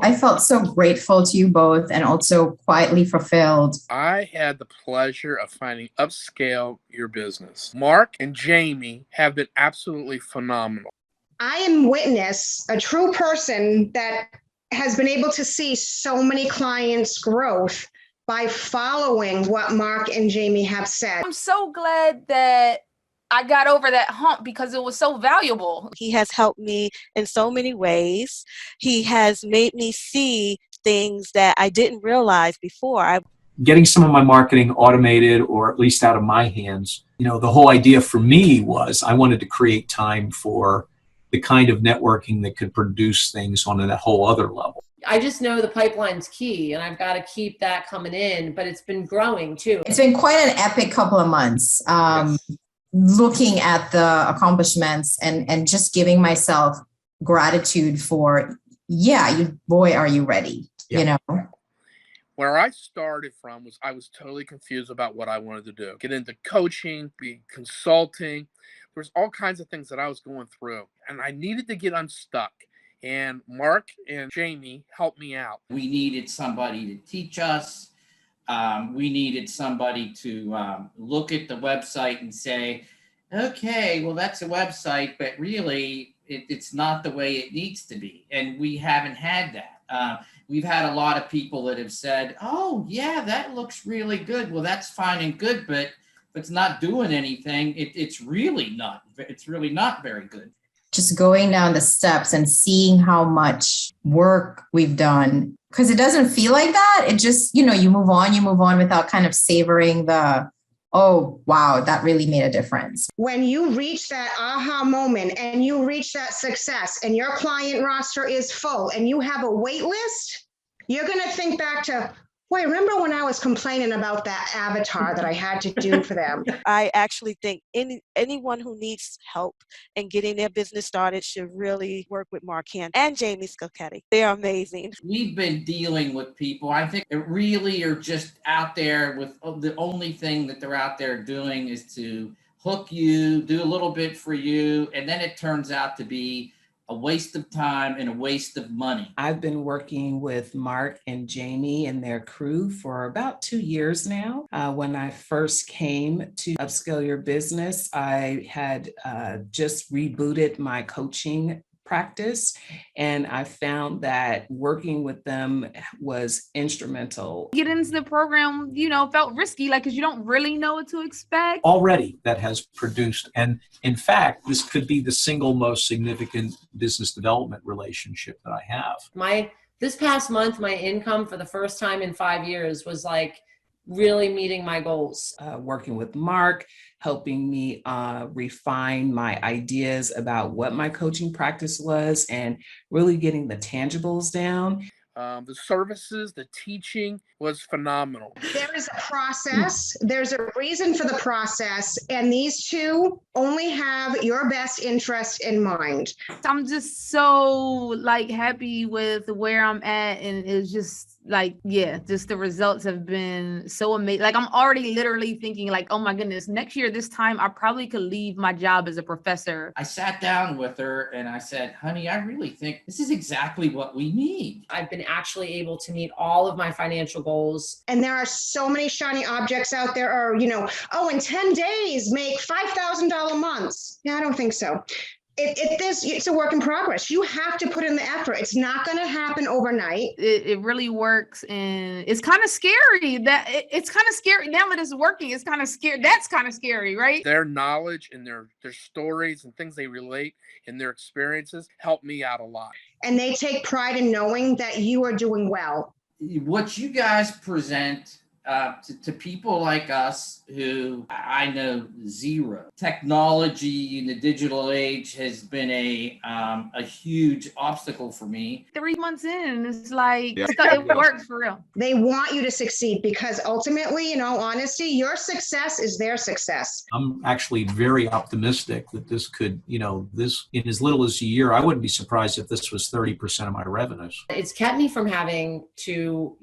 I felt so grateful to you both and also quietly fulfilled. I had the pleasure of finding Upscale Your Business. Mark and Jaimie have been absolutely phenomenal. I am witness, a true person that has been able to see so many clients' growth by following what Mark and Jaimie have said. I'm so glad that I got over that hump because it was so valuable. He has helped me in so many ways. He has made me see things that I didn't realize before. Getting some of my marketing automated, or at least out of my hands, the whole idea for me was I wanted to create time for the kind of networking that could produce things on a whole other level. I just know the pipeline's key and I've got to keep that coming in, but it's been growing too. It's been quite an epic couple of months. Yes. Looking at the accomplishments and just giving myself gratitude for, boy, are you ready? Yeah. Where I started from was I was totally confused about what I wanted to do. Get into coaching, be consulting. There's all kinds of things that I was going through and I needed to get unstuck. And Mark and Jaimie helped me out. We needed somebody to teach us. We needed somebody to look at the website and say, okay, well, that's a website, but really it's not the way it needs to be. And we haven't had that. We've had a lot of people that have said, oh, yeah, that looks really good. Well, that's fine and good, but if it's not doing anything, it's really not very good. Just going down the steps and seeing how much work we've done, because it doesn't feel like that. It just, you move on without kind of savoring the, oh, wow, that really made a difference. When you reach that aha moment and you reach that success and your client roster is full and you have a wait list, you're going to think back to, boy, remember when I was complaining about that avatar that I had to do for them? I actually think anyone who needs help in getting their business started should really work with Mark and Jaimie Skultety. They're amazing. We've been dealing with people, I think, that really are just out there with the only thing that they're out there doing is to hook you, do a little bit for you, and then it turns out to be a waste of time and a waste of money. I've been working with Mark and Jaimie and their crew for about 2 years now. When I first came to Upscale Your Business, I had just rebooted my coaching practice, and I found that working with them was instrumental. Get into the program, felt risky, because you don't really know what to expect. Already that has produced, and in fact, this could be the single most significant business development relationship that I have. This past month, my income for the first time in 5 years was really meeting my goals. Working with Mark, helping me refine my ideas about what my coaching practice was and really getting the tangibles down. The services, the teaching was phenomenal. There is a process. There's a reason for the process. And these two only have your best interest in mind. I'm just so happy with where I'm at. And it's just just the results have been so amazing. I'm already literally thinking oh my goodness, next year, this time I probably could leave my job as a professor. I sat down with her and I said, honey, I really think this is exactly what we need. I've been actually able to meet all of my financial goals. And there are so many shiny objects out there, or, in 10 days, make $5,000 months. Yeah, I don't think so. It's a work in progress. You have to put in the effort. It's not going to happen overnight. It really works. And it's kind of scary it's kind of scary now that it's working. It's kind of scary. That's kind of scary, right? Their knowledge and their stories and things they relate and their experiences help me out a lot. And they take pride in knowing that you are doing well. What you guys present to people like us who I know zero. Technology in the digital age has been a huge obstacle for me. 3 months in, it's it works for real. They want you to succeed because ultimately, in all honesty, your success is their success. I'm actually very optimistic that this could, this in as little as a year, I wouldn't be surprised if this was 30% of my revenues. It's kept me from having to,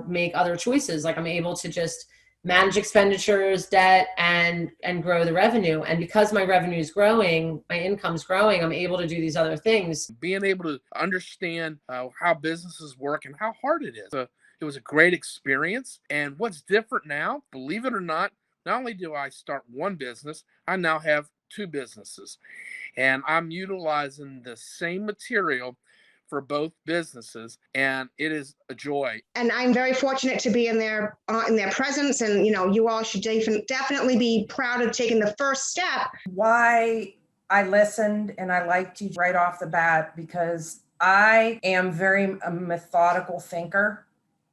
make other choices. I'm able to just manage expenditures, debt, and grow the revenue. And because my revenue is growing, my income's growing, I'm able to do these other things. Being able to understand how businesses work and how hard it is. It was a great experience. And what's different now, believe it or not only do I start one business, I now have two businesses. And I'm utilizing the same material for both businesses, and it is a joy. And I'm very fortunate to be in their presence, and you all should definitely be proud of taking the first step. Why I listened and I liked you right off the bat, because I am a methodical thinker,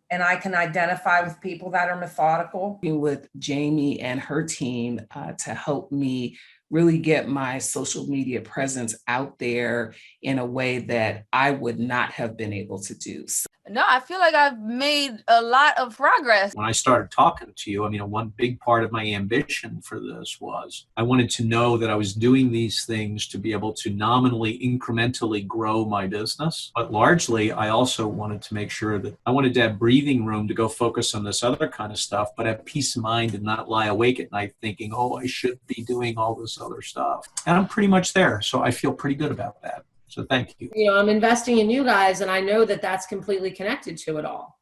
and I can identify with people that are methodical. With Jaimie and her team to help me really get my social media presence out there in a way that I would not have been able to do. No, I feel like I've made a lot of progress. When I started talking to you, one big part of my ambition for this was I wanted to know that I was doing these things to be able to nominally, incrementally grow my business. But largely, I also wanted to make sure that I wanted to have breathing room to go focus on this other kind of stuff, but have peace of mind and not lie awake at night thinking, oh, I should be doing all this other stuff. And I'm pretty much there. So I feel pretty good about that. So thank you. I'm investing in you guys, and I know that that's completely connected to it all.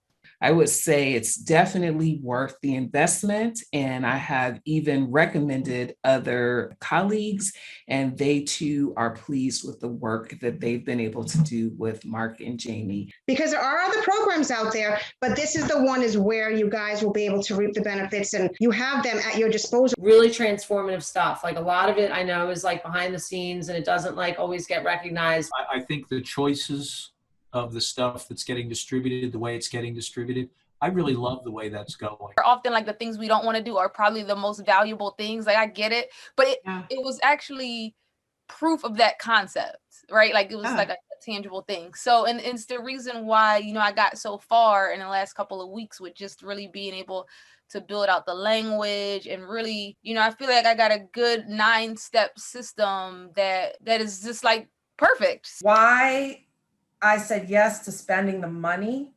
I would say it's definitely worth the investment. And I have even recommended other colleagues, and they too are pleased with the work that they've been able to do with Mark and Jaimie. Because there are other programs out there, but this is the one is where you guys will be able to reap the benefits, and you have them at your disposal. Really transformative stuff. Like a lot of it I know is like behind the scenes, and it doesn't like always get recognized. I think the choices of the stuff that's getting distributed, the way it's getting distributed, I really love the way that's going. Often like the things we don't want to do are probably the most valuable things. Like I get it, but it was actually proof of that concept, right? Like it was like a tangible thing. So, and it's the reason why, I got so far in the last couple of weeks with just really being able to build out the language and really, I feel like I got a good 9-step system that is just like perfect. Why I said yes to spending the money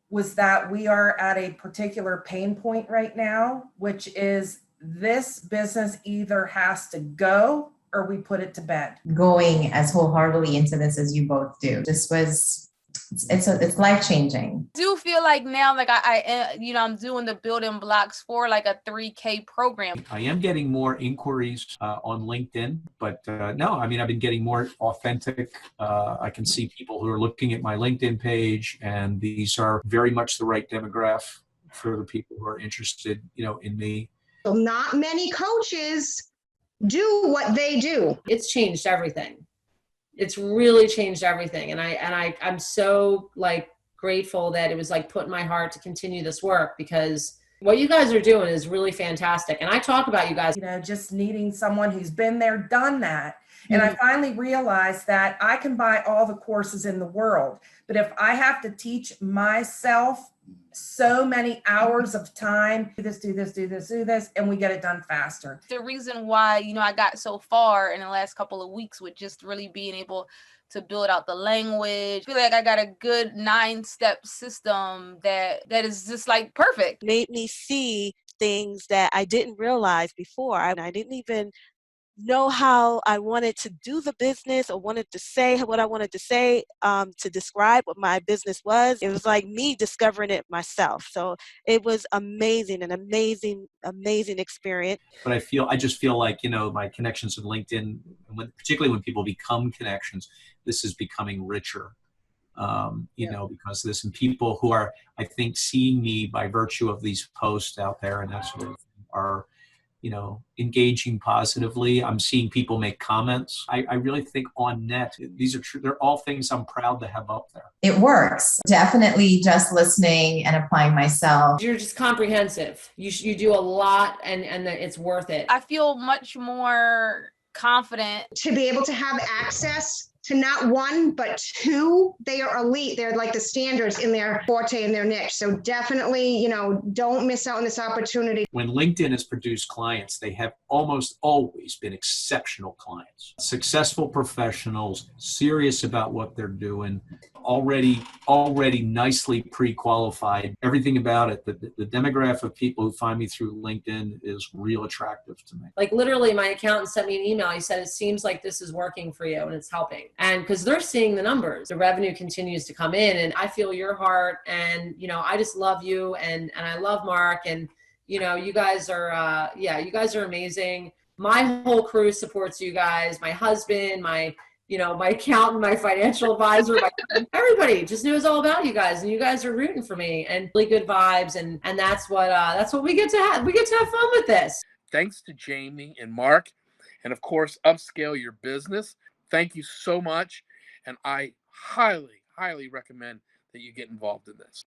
was that we are at a particular pain point right now, which is this business either has to go or we put it to bed. Going as wholeheartedly into this as you both do. It's life-changing. I do feel like now, like I'm doing the building blocks for like a 3K program. I am getting more inquiries on LinkedIn, but no, I've been getting more authentic. I can see people who are looking at my LinkedIn page, and these are very much the right demographic for the people who are interested, in me. So not many coaches do what they do. It's changed everything. It's really changed everything. And I'm so like grateful that it was like put in my heart to continue this work, because what you guys are doing is really fantastic. And I talk about you guys, just needing someone who's been there, done that. And I finally realized that I can buy all the courses in the world, but if I have to teach myself so many hours of time, do this, and we get it done faster. The reason why, I got so far in the last couple of weeks with just really being able to build out the language. I feel like I got a good 9-step system that is just like perfect. Made me see things that I didn't realize before. I didn't even know how I wanted to do the business or wanted to say what I wanted to say to describe what my business was. It was like me discovering it myself. So it was amazing, an amazing experience. But I just feel like, my connections with LinkedIn, particularly when people become connections, this is becoming richer, because there's some people who are, I think, seeing me by virtue of these posts out there and that sort of thing, are engaging positively. I'm seeing people make comments. I really think on net, these are true. They're all things I'm proud to have up there. It works. Definitely just listening and applying myself. You're just comprehensive. You do a lot, and it's worth it. I feel much more confident to be able to have access to not one, but two. They are elite. They're like the standards in their forte and their niche. So definitely, don't miss out on this opportunity. When LinkedIn has produced clients, they have almost always been exceptional clients, successful professionals, serious about what they're doing. already nicely pre-qualified. Everything about it, the demographic of people who find me through LinkedIn is real attractive to me. Like literally my accountant sent me an email. He said, it seems like this is working for you and it's helping. And because they're seeing the numbers, the revenue continues to come in, and I feel your heart, and, you know, I just love you, and I love Mark, and, you know, you guys are, you guys are amazing. My whole crew supports you guys. My husband, my accountant, my financial advisor, everybody just knows all about you guys, and you guys are rooting for me, and really good vibes. And that's what we get to have. We get to have fun with this. Thanks to Jaimie and Mark, and of course, Upscale Your Business. Thank you so much. And I highly, highly recommend that you get involved in this.